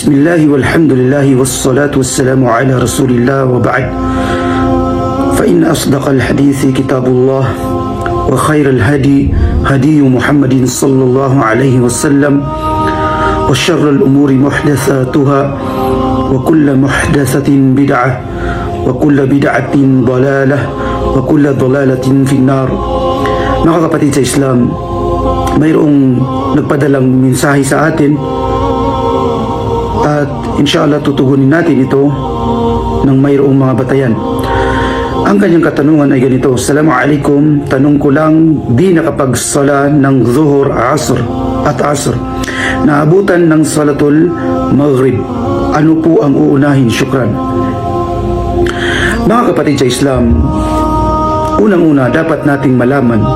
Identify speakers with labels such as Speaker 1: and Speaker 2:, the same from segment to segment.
Speaker 1: بسم الله والحمد لله والصلاة والسلام على رسول الله وبعد فإن أصدق الحديث كتاب الله وخير الهدي هدي محمد صلى الله عليه وسلم وشر الأمور محدثاتها وكل محدثة بدعة وكل بدعة ضلالة وكل ضلالة في النار. Mga kapatid sa Islam, mayroong nagpadalang mensahe sa atin at inshallah tutugunin natin ito ng mayroong mga batayan. Ang kanyang katanungan ay ganito: Assalamualaikum, tanong ko lang, di nakapagsala ng zuhur, asr at asr, naabutan ng salatul maghrib, ano po ang uunahin? Syukran. Mga kapatid sa Islam, unang-una dapat nating malaman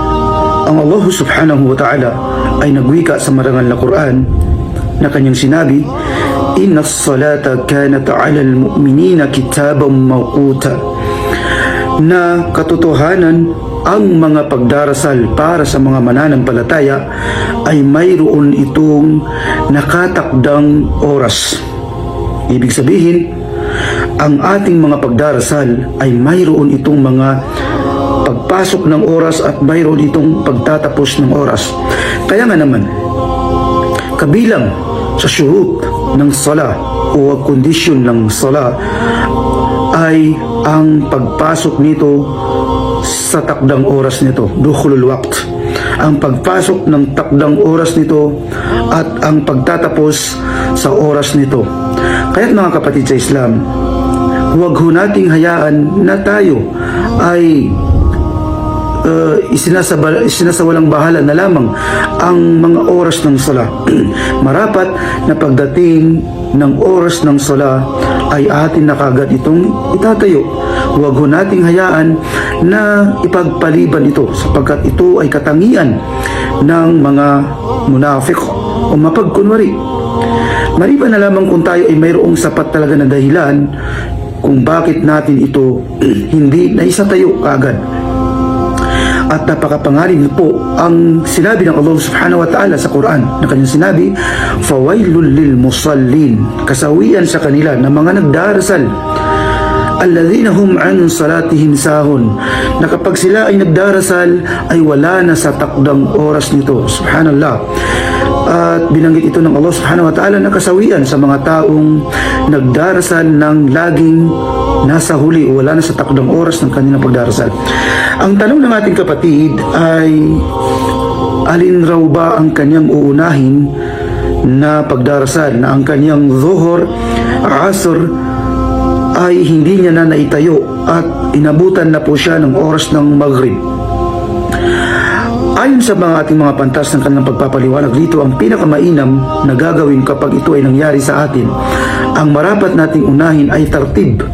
Speaker 1: ang Allah subhanahu wa ta'ala ay nagwika sa marangal na Quran na kanyang sinabi, Inna as-salata kanat 'ala al-mu'minina kitaban mawquta, na katotohanan ang mga pagdarasal para sa mga mananampalataya ay mayroon itong nakatakdang oras. Ibig sabihin, ang ating mga pagdarasal ay mayroon itong mga pagpasok ng oras at mayroon itong pagtatapos ng oras. Kaya nga naman, kabilang sa syurut ng sala o kondisyon ng sala ay ang pagpasok nito sa takdang oras nito, dukhulul waqt, ang pagpasok ng takdang oras nito at ang pagtatapos sa oras nito. Kaya't mga kapatid sa Islam, huwag ho nating hayaan na tayo ay isinasawalang bahala na lamang ang mga oras ng sala. Marapat na pagdating ng oras ng sala ay atin na kagad itong itatayo. Huwag ho nating hayaan na ipagpaliban ito, sapagkat ito ay katangian ng mga munafik o mapagkunwari. Maliban na lamang kung tayo ay mayroong sapat talaga na dahilan kung bakit natin ito hindi naisatayo kaagad. At napakapangarin po ang sinabi ng Allah subhanahu wa ta'ala sa Quran, na kanyang sinabi, fawailul lil musallin, kasawian sa kanila na mga nagdarasal, alladhina hum an salatihim sahun, na kapag sila ay nagdarasal ay wala na sa takdang oras nito. Subhanallah. At binanggit ito ng Allah subhanahu wa ta'ala na kasawian sa mga taong nagdarasal ng laging nasa huli o wala na sa takdang oras ng kanilang pagdarasal. Ang tanong ng ating kapatid ay, alin raw ba ang kanyang uunahin na pagdarasal, na ang kanyang zuhur, asr ay hindi niya na naitayo at inabutan na po siya ng oras ng maghrib. Ayon sa mga ating mga pantas ng kanilang pagpapaliwanag dito, ang pinakamainam na gagawin kapag ito ay nangyari sa atin, ang marapat nating unahin ay tartib.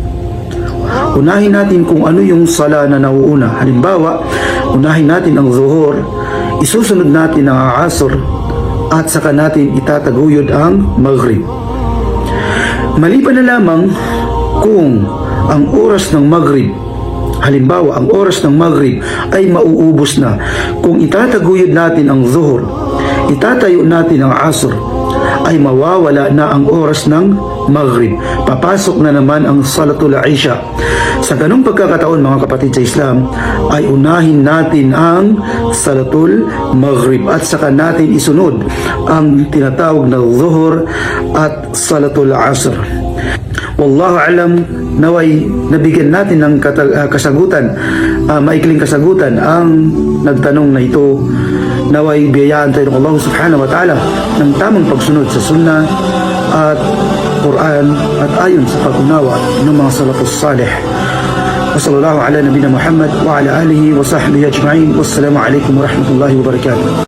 Speaker 1: Unahin natin kung ano yung sala na nauuna. Halimbawa, unahin natin ang zuhur, isusunod natin ang asr, at saka natin itataguyod ang maghrib. Maliban na lamang kung ang oras ng maghrib, halimbawa, ang oras ng maghrib ay mauubos na, kung itataguyod natin ang zuhur, itatayo natin ang asr, ay mawawala na ang oras ng maghrib. Papasok na naman ang salatul isha. Sa ganung pagkakataon, mga kapatid sa Islam, ay unahin natin ang salatul maghrib at saka natin isunod ang tinatawag na zuhur at salatul asr. Wallahu alam, naway nabigyan natin ng kasagutan, maikling kasagutan ang nagtanong na ito. Naway biyayaan tayo ng Allah subhanahu wa ta'ala ng tamang pagsunod sa sunnah at Quran at ayon sa pag-unawa ng mga salafus salih. Wa sallallahu ala nabina Muhammad wa ala alihi wa sahbihi ajma'in. Wassalamu alaikum wa rahmatullahi wa barakatuh.